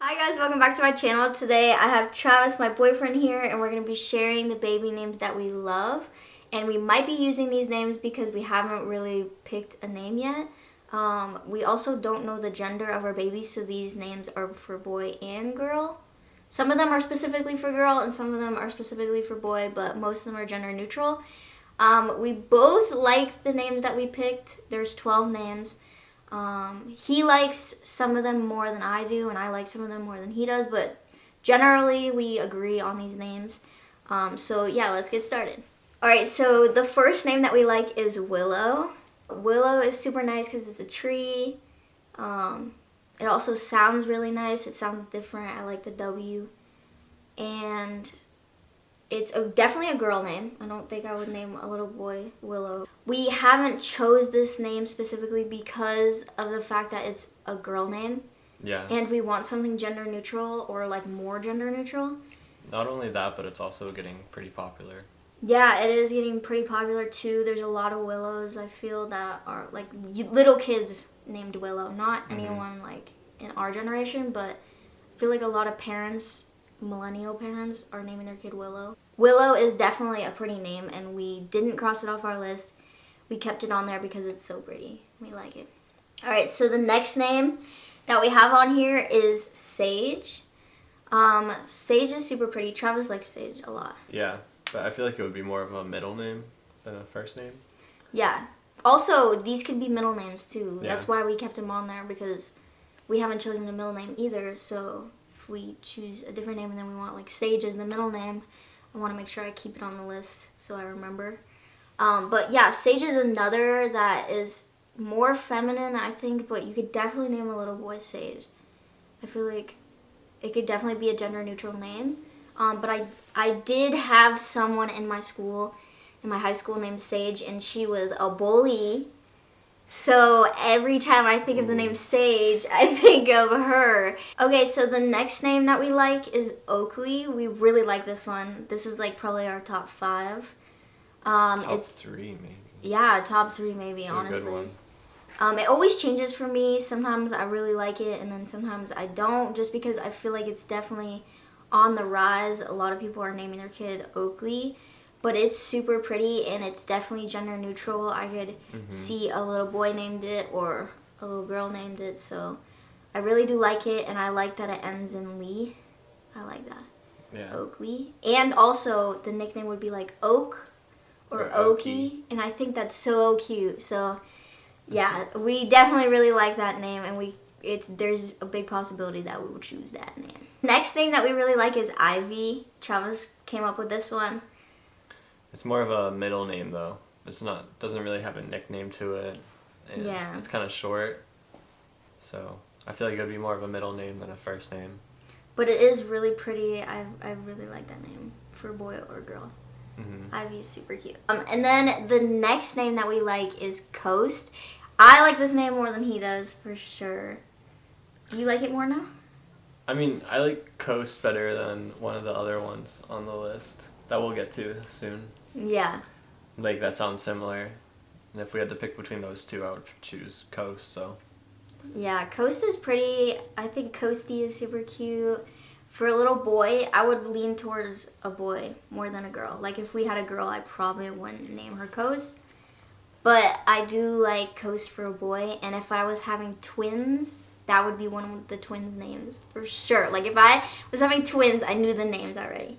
Hi guys, welcome back to my channel. Today I have Travis, my boyfriend, here, and we're going to be sharing the baby names that we love. And we might be using these names because we haven't really picked a name yet. We also don't know the gender of our babies, so these names are for boy and girl. Some of them are specifically for girl and some of them are specifically for boy, but most of them are gender neutral. We both like the names that we picked. There's 12 names. He likes some of them more than I do, and I like some of them more than he does, but generally we agree on these names. So yeah, let's get started. Alright, so the first name that we like is Willow. Willow is super nice because it's a tree. It also sounds really nice. It sounds different. I like the W. And it's definitely a girl name. I don't think I would name a little boy Willow. We haven't chose this name specifically because of the fact that it's a girl name. Yeah. And we want something gender neutral or like more gender neutral. Not only that, but it's also getting pretty popular. Yeah, it is getting pretty popular too. There's a lot of Willows, I feel, that are like little kids named Willow. Not anyone like in our generation, but I feel like a lot of parents, millennial parents, are naming their kid Willow. Willow is definitely a pretty name, and we didn't cross it off our list. We kept it on there because it's so pretty. We like it. Alright, so the next name that we have on here is Sage. Sage is super pretty. Travis likes Sage a lot. Yeah, but I feel like it would be more of a middle name than a first name. Yeah. Also, these could be middle names too. Yeah. That's why we kept them on there, because we haven't chosen a middle name either. So if we choose a different name and then we want like Sage as the middle name, I want to make sure I keep it on the list so I remember. But yeah, Sage is another that is more feminine, I think, but you could definitely name a little boy Sage. I feel like it could definitely be a gender neutral name. But I did have someone in my high school named Sage, and she was a bully. So every time I think of the name Sage, I think of her. Okay, so the next name that we like is OAKLEE. We really like this one. This is like probably our top 5. Top 3 maybe. Yeah, top 3 maybe, it's honestly. A good one. It always changes for me. Sometimes I really like it, and then sometimes I don't, just because I feel like it's definitely on the rise. A lot of people are naming their kid OAKLEE. But it's super pretty, and it's definitely gender neutral. I could see a little boy named it or a little girl named it. So I really do like it, and I like that it ends in Lee. I like that. Yeah. OAKLEE. And also the nickname would be like Oak or Oakie. And I think that's so cute. So yeah, we definitely really like that name, and there's a big possibility that we will choose that name. Next name that we really like is Ivy. Travis came up with this one. It's more of a middle name though. Doesn't really have a nickname to it. And Yeah. it's kind of short. So I feel like it would be more of a middle name than a first name. But it is really pretty. I really like that name for boy or girl. Ivy is super cute. And then the next name that we like is Coast. I like this name more than he does, for sure. Do you like it more now? I mean, I like Coast better than one of the other ones on the list that we'll get to soon. Yeah. Like, that sounds similar. And if we had to pick between those two, I would choose Coast, so. Yeah, Coast is pretty. I think Coasty is super cute. For a little boy, I would lean towards a boy more than a girl. Like, if we had a girl, I probably wouldn't name her Coast. But I do like Coast for a boy. And if I was having twins, that would be one of the twins' names, for sure. Like, if I was having twins, I knew the names already.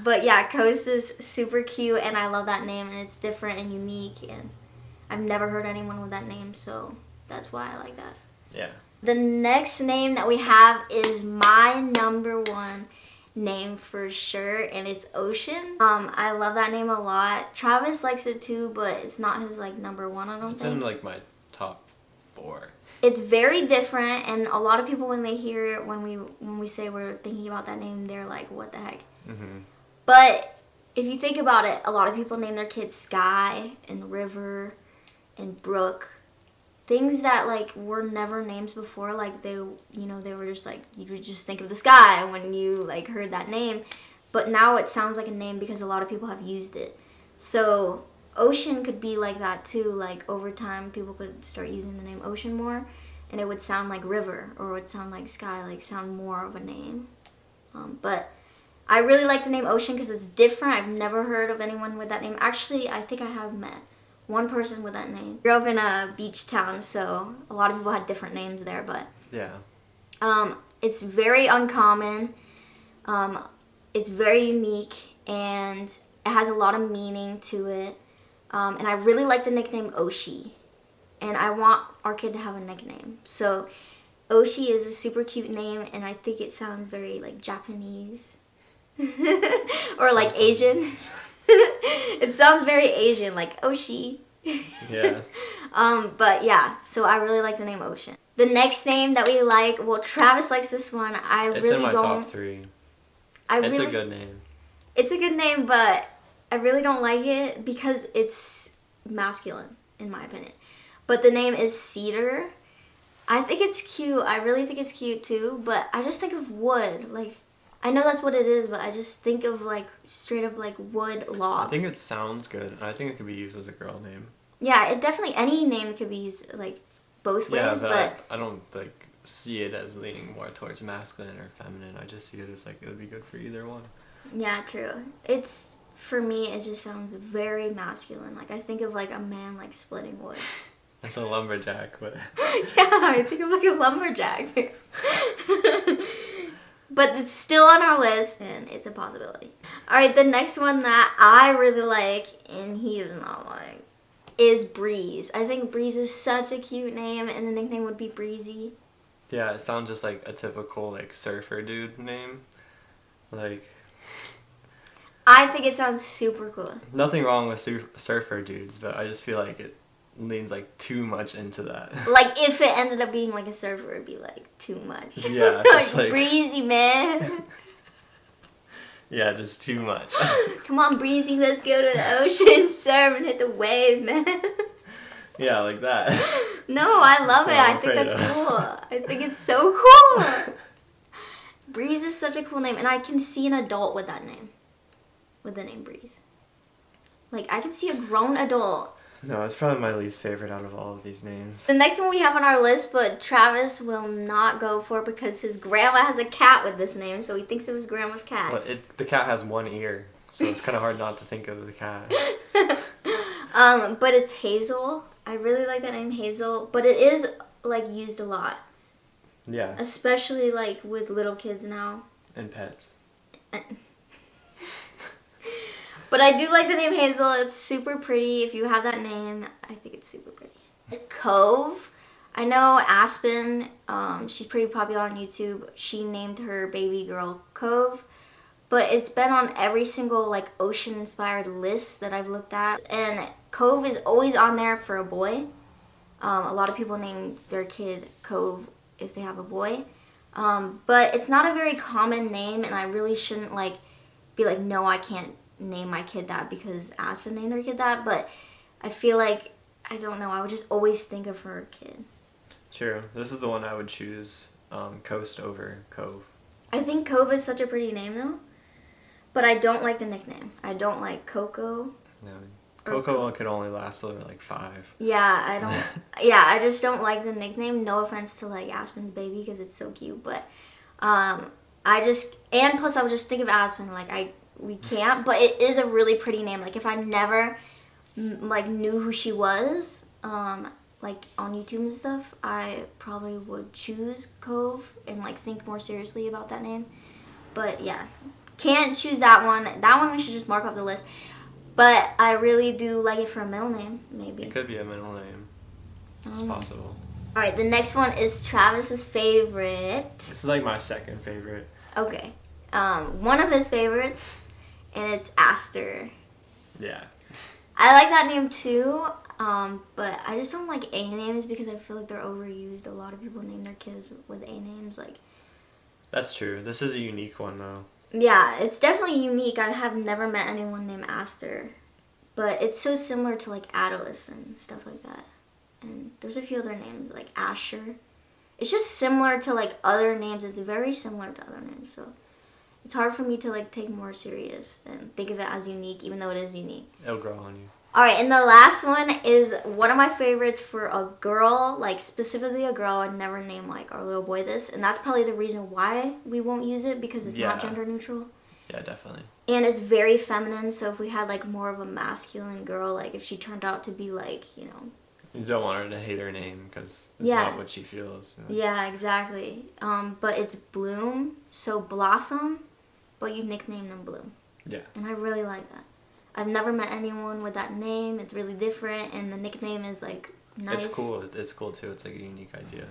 But yeah, Coast is super cute, and I love that name, and it's different and unique, and I've never heard anyone with that name, so that's why I like that. Yeah. The next name that we have is my number 1 name for sure, and it's Ocean. I love that name a lot. Travis likes it too, but it's not his like number 1, I don't think. It's in like my top 4. It's very different, and a lot of people, when they hear it, when we say we're thinking about that name, they're like, what the heck? But if you think about it, a lot of people name their kids Sky and River and Brook. Things that like were never names before, like they were just like, you would just think of the sky when you like heard that name. But now it sounds like a name because a lot of people have used it. So Ocean could be like that too. Like over time, people could start using the name Ocean more. and it would sound like river, or it would sound like sky, like sound more of a name. But I really like the name Ocean because it's different. I've never heard of anyone with that name. Actually, I think I have met one person with that name. I grew up in a beach town, so a lot of people had different names there, but Yeah. it's very uncommon. It's very unique, and it has a lot of meaning to it. And I really like the nickname Oshi, and I want our kid to have a nickname. So Oshi is a super cute name, and I think it sounds very like Japanese or like Asian. It sounds very Asian, like Oshi. Yeah. But yeah, so I really like the name Ocean. The next name that we like, well, Travis likes this one. It's in my top 3. It's a good name. It's a good name, but I really don't like it because it's masculine, in my opinion. But the name is Cedar. I think it's cute. I really think it's cute too, but I just think of wood. Like, I know that's what it is, but I just think of like straight up like wood logs. I think it sounds good. I think it could be used as a girl name. Yeah, it definitely, any name could be used like both ways, but I don't like see it as leaning more towards masculine or feminine. I just see it as like it would be good for either one. Yeah, true. It's, for me, it just sounds very masculine. Like, I think of like a man like splitting wood. That's a lumberjack, but Yeah, I think of like a lumberjack. But it's still on our list, and it's a possibility. Alright, the next one that I really like, and he does not like, is Breeze. I think Breeze is such a cute name, and the nickname would be Breezy. yeah, it sounds just like a typical like surfer dude name. Like, I think it sounds super cool. nothing wrong with surfer dudes, but I just feel like it leans like too much into that. Like, if it ended up being like a surfer, it'd be like too much. Yeah, just like Breezy, man. Yeah, just too much. Come on, Breezy, let's go to the ocean, surf, and hit the waves, man. Yeah, like that. No, I love That's it. what I I'm think that's afraid of. cool. I think it's so cool. Breeze is such a cool name, and I can see an adult with that name. With the name Breeze. Like, I can see a grown adult. No, it's probably my least favorite out of all of these names. The next one we have on our list, but Travis will not go for because his grandma has a cat with this name, so he thinks it was grandma's cat. Well, the cat has one ear, so it's kind of hard not to think of the cat. But it's Hazel. I really like that name, Hazel, but it is like used a lot, Yeah, especially like with little kids now. and pets. But I do like the name Hazel. It's super pretty. If you have that name, I think it's super pretty. It's Cove. I know Aspen, she's pretty popular on YouTube. She named her baby girl Cove. But it's been on every single like ocean-inspired list that I've looked at. And Cove is always on there for a boy. A lot of people name their kid Cove if they have a boy. But it's not a very common name, and I really shouldn't like be like, no, I can't name my kid that because Aspen named her kid that. But I feel like, I don't know, I would just always think of her kid. True. This is the one I would choose, Coast over Cove. I think Cove is such a pretty name though. But I don't like the nickname. I don't like Coco. No, Coco could only last till they're like 5. Yeah, I don't. Yeah, I just don't like the nickname. No offense to like Aspen's baby because it's so cute, but I just, and plus I would just think of Aspen like we can't. But it is a really pretty name. Like if I never like knew who she was, like on YouTube and stuff, I probably would choose Cove and like think more seriously about that name. But yeah, can't choose that one. That one we should just mark off the list. But I really do like it for a middle name, maybe. It could be a middle name. It's possible. Alright, the next one is Travis's favorite. This is like my second favorite. Okay. One of his favorites, and it's Aster. Yeah. I like that name too, but I just don't like A names because I feel like they're overused. A lot of people name their kids with A names. Like. That's true. This is a unique one though. Yeah, it's definitely unique. I have never met anyone named Aster. But it's so similar to like Atlas and stuff like that. And there's a few other names like Asher. It's just similar to like other names. It's very similar to other names. So it's hard for me to like take more serious and think of it as unique even though it is unique. It'll grow on you. All right, and the last one is one of my favorites for a girl, like specifically a girl. I'd never name like our little boy this, and that's probably the reason why we won't use it, because it's not gender neutral. Yeah, definitely. And it's very feminine, so if we had like more of a masculine girl, like if she turned out to be like, you don't want her to hate her name because it's not what she feels. Yeah, exactly. But it's Bloom, so Blossom, but you nickname them Bloom. Yeah. And I really like that. I've never met anyone with that name. It's really different, and the nickname is like nice. It's cool. It's cool too. It's like a unique idea.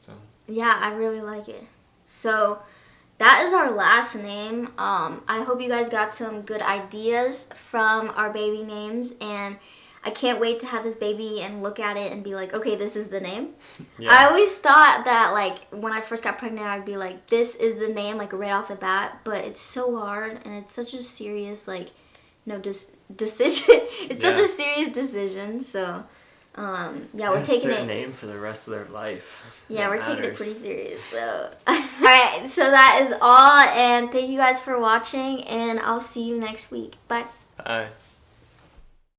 So. Yeah, I really like it. So that is our last name. I hope you guys got some good ideas from our baby names, and I can't wait to have this baby and look at it and be like, okay, this is the name. Yeah. I always thought that like when I first got pregnant, I'd be like, this is the name, like right off the bat, but it's so hard, and it's such a serious like decision. It's such a serious decision. So we're taking it. Name for the rest of their life. Yeah, we're taking it pretty serious. So all right, so that is all, and thank you guys for watching, and I'll see you next week. Bye. Bye.